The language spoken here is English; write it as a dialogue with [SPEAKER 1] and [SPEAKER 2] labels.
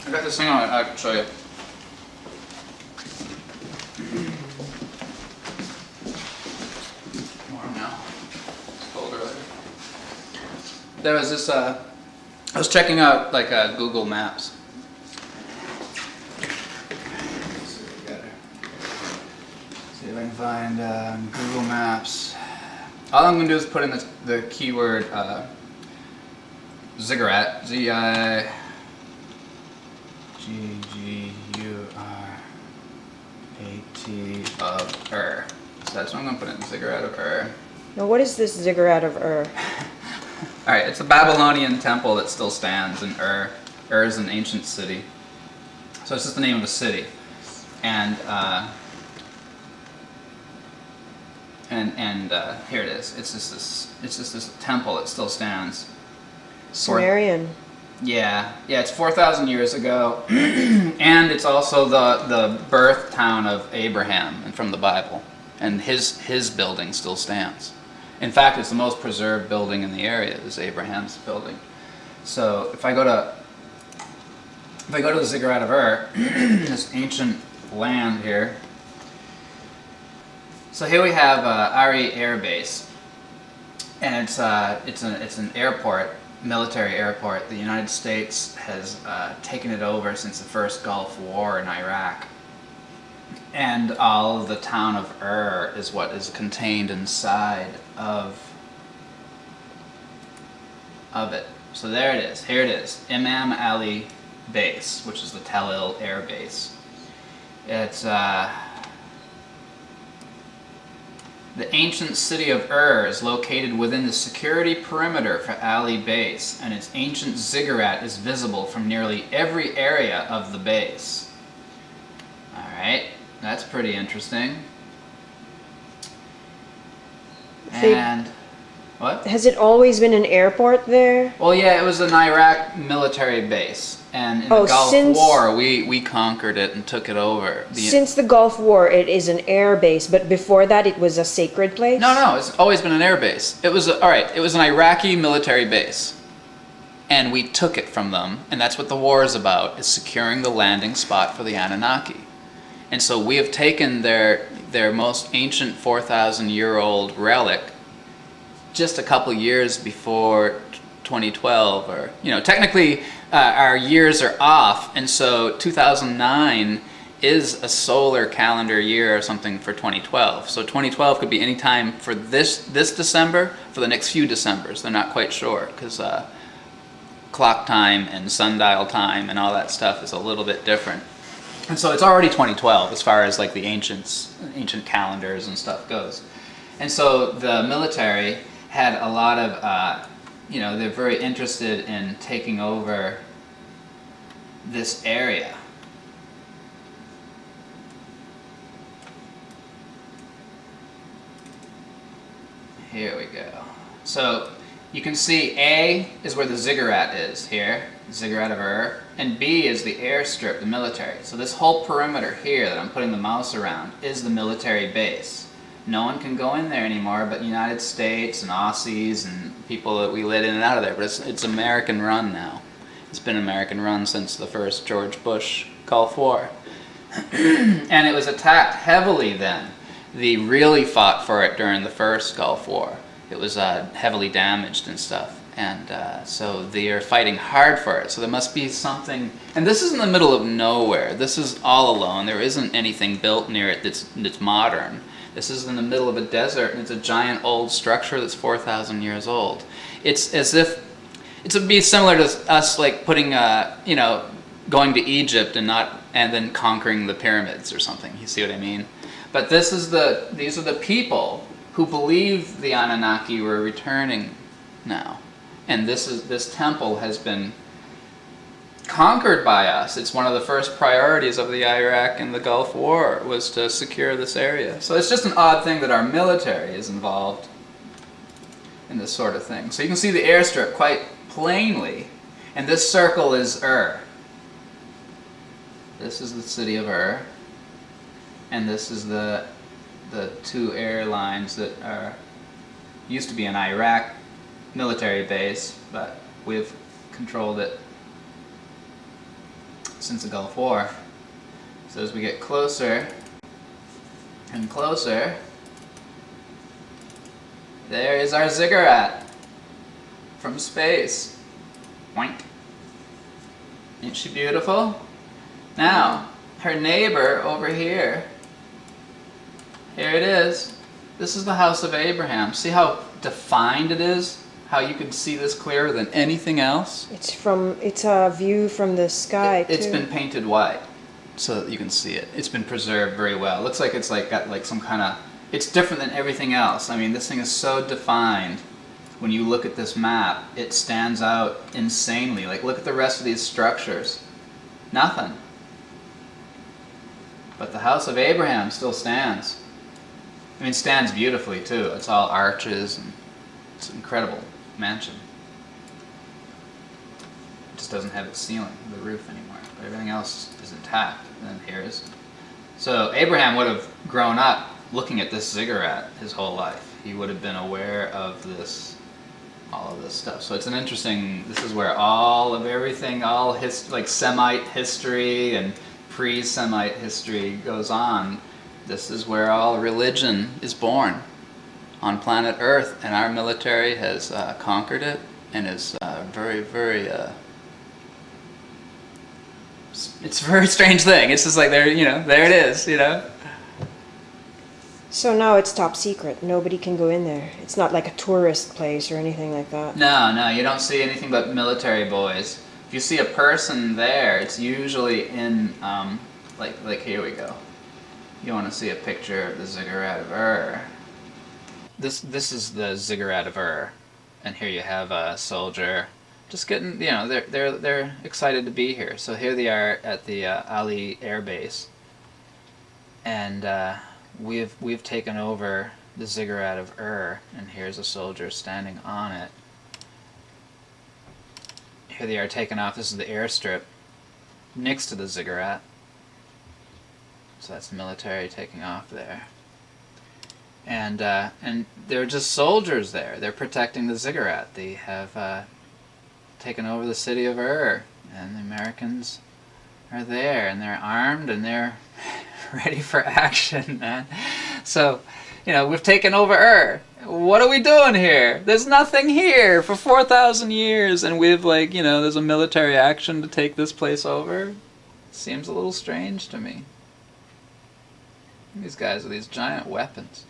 [SPEAKER 1] I got this thing on. I can show you. Warm now. It's cold earlier. There was this. I was checking out like Google Maps. See if I can find Google Maps. All I'm gonna do is put in the keyword ziggurat. Z-I-G-G-U-R-A-T of Ur. So that's what I'm gonna put in, ziggurat of Ur.
[SPEAKER 2] Now, what is this ziggurat of Ur?
[SPEAKER 1] Alright, it's a Babylonian temple that still stands in Ur. Ur is an ancient city. So it's just the name of a city. And here it is. It's just this temple that still stands.
[SPEAKER 2] Sumerian.
[SPEAKER 1] Yeah, it's 4,000 years ago, and it's also the birth town of Abraham and from the Bible, and his building still stands. In fact, it's the most preserved building in the area is Abraham's building. So if I go to the Ziggurat of Ur, this ancient land here. So here we have Ari Air Base, and it's an airport. Military airport. The United States has taken it over since the first Gulf War in Iraq. And all of the town of Ur is what is contained inside of it. So there it is. Here it is. Imam Ali Base, which is the Tel El Air Base. It's the ancient city of Ur is located within the security perimeter for Ali Base, and its ancient ziggurat is visible from nearly every area of the base. Alright, that's pretty interesting. And what?
[SPEAKER 2] Has it always been an airport there?
[SPEAKER 1] Well, yeah, it was an Iraq military base. And in the Gulf War, we conquered it and took it over.
[SPEAKER 2] Since the Gulf War, it is an air base, but before that, it was a sacred place?
[SPEAKER 1] No, it's always been an air base. It was it was an Iraqi military base, and we took it from them, and that's what the war is about: is securing the landing spot for the Annunaki. And so we have taken their most ancient 4,000-year-old relic just a couple years before 2012, or technically. Our years are off, and so 2009 is a solar calendar year or something for 2012. So 2012 could be any time for this December, for the next few Decembers. They're not quite sure, because clock time and sundial time and all that stuff is a little bit different. And so it's already 2012 as far as like the ancient calendars and stuff goes. And so the military had a lot of they're very interested in taking over this area. Here we go. So you can see A is where the ziggurat is here, ziggurat of Ur, and B is the airstrip, the military. So this whole perimeter here that I'm putting the mouse around is the military base. No one can go in there anymore but United States and Aussies and people that we let in and out of there. But it's American run now. It's been American run since the first George Bush Gulf War. And it was attacked heavily then. They really fought for it during the first Gulf War. It was heavily damaged and stuff. And so they are fighting hard for it. So there must be something. And this is in the middle of nowhere. This is all alone. There isn't anything built near it that's modern. This is in the middle of a desert, and it's a giant old structure that's 4,000 years old. It's as if it would be similar to us like putting, going to Egypt and then conquering the pyramids or something. You see what I mean? But these are the people who believe the Anunnaki were returning now, and this temple has been conquered by us. It's one of the first priorities of the Iraq and the Gulf War was to secure this area. So it's just an odd thing that our military is involved in this sort of thing. So you can see the airstrip quite plainly, and this circle is Ur. This is the city of Ur, and this is the two airlines that used to be an Iraq military base, but we've controlled it. since the Gulf War. So as we get closer and closer, there is our ziggurat from space. Boink. Ain't she beautiful? Now, her neighbor over here, here it is. This is the house of Abraham. See how defined it is? How you can see this clearer than anything else?
[SPEAKER 2] It's a view from the sky,
[SPEAKER 1] It's
[SPEAKER 2] too.
[SPEAKER 1] been painted white so that you can see it. It's been preserved very well. It looks like it's like got like some kind of, it's different than everything else. I mean, this thing is so defined. When you look at this map, it stands out insanely. Like, look at the rest of these structures. Nothing. But the house of Abraham still stands. I mean, stands beautifully too. It's all arches and it's an incredible mansion. It just doesn't have its ceiling, the roof anymore. But everything else is intact. And then here is. So Abraham would have grown up looking at this ziggurat his whole life. He would have been aware of this, all of this stuff. So it's an interesting, this is where all of everything, all like Semite history and pre-Semite history goes on. This is where all religion is born on planet Earth, and our military has conquered it and is very, very. It's a very strange thing. It's just like there, there it is,
[SPEAKER 2] So now it's top secret. Nobody can go in there. It's not like a tourist place or anything like that.
[SPEAKER 1] No, you don't see anything but military boys. If you see a person there, it's usually in, like here we go. You want to see a picture of the Ziggurat of Ur. This is the Ziggurat of Ur, and here you have a soldier, just getting, they're excited to be here. So here they are at the Ali Air Base, and we've taken over the Ziggurat of Ur, and here's a soldier standing on it. Here they are taking off. This is the airstrip next to the Ziggurat. So that's the military taking off there. And they're just soldiers there. They're protecting the Ziggurat. They have taken over the city of Ur, and the Americans are there, and they're armed, and they're ready for action, man. So, we've taken over Ur. What are we doing here? There's nothing here for 4,000 years, and we've there's a military action to take this place over. Seems a little strange to me. These guys with these giant weapons.